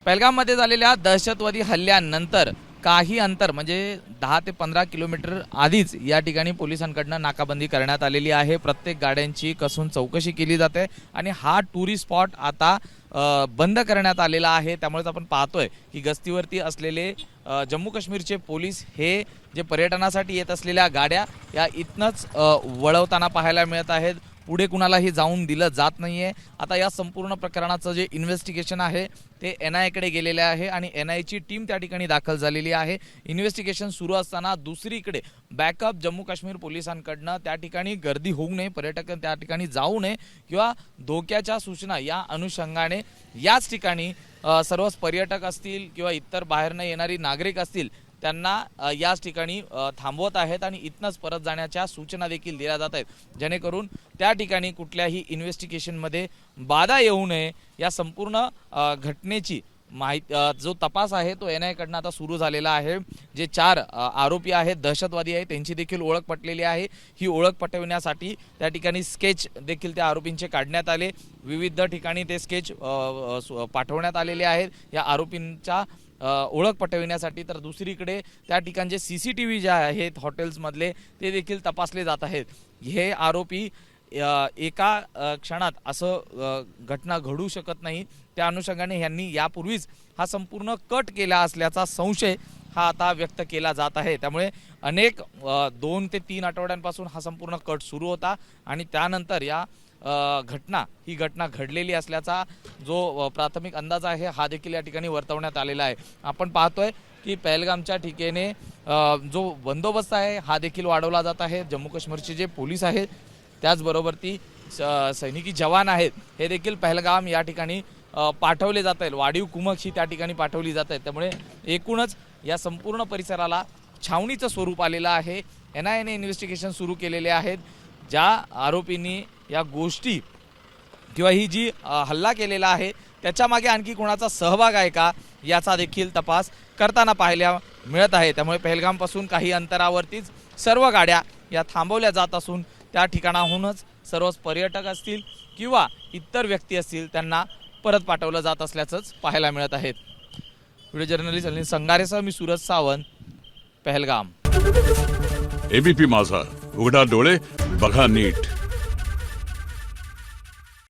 पहलगाममध्ये झालेल्या दहशतवादी हल्ल्यानंतर काही अंतर म्हणजे 10 ते 15 किलोमीटर आधीच या ठिकाणी पोलिसांकडून नाकाबंदी करण्यात आलेली आहे। प्रत्येक गाड्यांची कसून चौकशी केली जाते आणि हा टुरिस्ट स्पॉट आता बंद करण्यात आलेला आहे। त्यामुळे आपण पाहतोय की गस्तीवरती असलेले जम्मू काश्मीरचे पोलीस हे जे पर्यटनासाठी येत असलेल्या गाड्या या इथनच वळवताना पाहायला मिळत आहेत। पुढे कुणालाही जाऊन दिलं जात नाहीये। आता या संपूर्ण प्रकरणाचं जे इन्व्हेस्टिगेशन आहे ते NIA कडे गेलेले आहे आणि NIA ची टीम त्या ठिकाणी दाखल झालेली आहे। इन्व्हेस्टिगेशन सुरू असताना दुसरीकडे बॅकअप जम्मू काश्मीर पोलिसांकडून त्या ठिकाणी गर्दी होऊ नये, पर्यटक त्या ठिकाणी जाऊ नये किंवा धोक्याच्या सूचना या अनुषंगाने याच ठिकाणी सर्वच पर्यटक असतील किंवा इतर बाहेरनं येणारी नागरिक असतील त्यांना याच ठिकाणी थांबवत आहेत आणि इथनच परत जाण्याच्या सूचना देखील दिल्या जात आहेत, जेणेकरून त्या ठिकाणी कुठल्याही इन्व्हेस्टिगेशनमध्ये बाधा येऊ नये। या संपूर्ण घटनेची जो तपास आहे तो NIA कडून आता सुरू झालेला आहे। जे 4 आरोपी आहेत, दहशतवादी आहेत, त्यांची देखील ओळख पटलेली आहे। ही ओळख पटवण्यासाठी त्या ठिकाणी स्केच देखील त्या आरोपींचे काढण्यात आले। विविध ठिकाणी ते स्केच पाठवण्यात आलेले आहेत या आरोपींच्या ओळख पटविण्यासाठी। तर दुसरीकडे त्या ठिकाणचे CCTV जे आहेत हॉटेल्समधले ते देखील तपासले जात आहेत। हे आरोपी एका क्षणात असं घटना घडू शकत नाही, त्या अनुषंगाने यांनी यापूर्वीच हा संपूर्ण कट केला असल्याचा संशय हा आता व्यक्त केला जात आहे। त्यामुळे अनेक 2 ते 3 आठवड्यांपासून हा संपूर्ण कट सुरू होता आणि त्यानंतर ही घटना घडलेली असल्याचा जो प्राथमिक अंदाज आहे हा देखील या ठिकाणी वर्तवण्यात आलेला आहे। आपण पाहतोय की पहलगामच्या ठिकाणी जो बंदोबस्त आहे हा देखील वाढवला जात आहे। जम्मू काश्मीरचे जे पोलीस आहेत त्याचबरोबर ती सैनिकी जवान आहेत हे देखील पहलगाम या ठिकाणी पाठवले जात आहेत। वाढीव कुमक ही त्या ठिकाणी पाठवली जात आहेत। त्यामुळे एकूणच या संपूर्ण परिसराला छावणीचं स्वरूप आलेलं आहे। NIA ने इन्व्हेस्टिगेशन सुरू केलेले आहेत। ज्या आरोपींनी या गोष्टी किंवा ही जी हल्ला केलेला आहे त्याच्या मागे आणखी कोणाचा सहभाग आहे का याचा देखील तपास करताना पाहायला मिळत आहे। त्यामुळे पहलगामपासून काही अंतरावरतीच सर्व गाड्या या थांबवल्या जात असून त्या ठिकाणाहूनच सर्वच पर्यटक असतील किंवा इतर व्यक्ती असतील त्यांना परत पाठवलं जात असल्याचंच पाहायला मिळत आहे। व्हिडिओ जर्नलिस्ट अनिल संगारेसह मी सूरज सावंत, पहलगाम। ABP माझा, उघडा डोळे बघा नीट।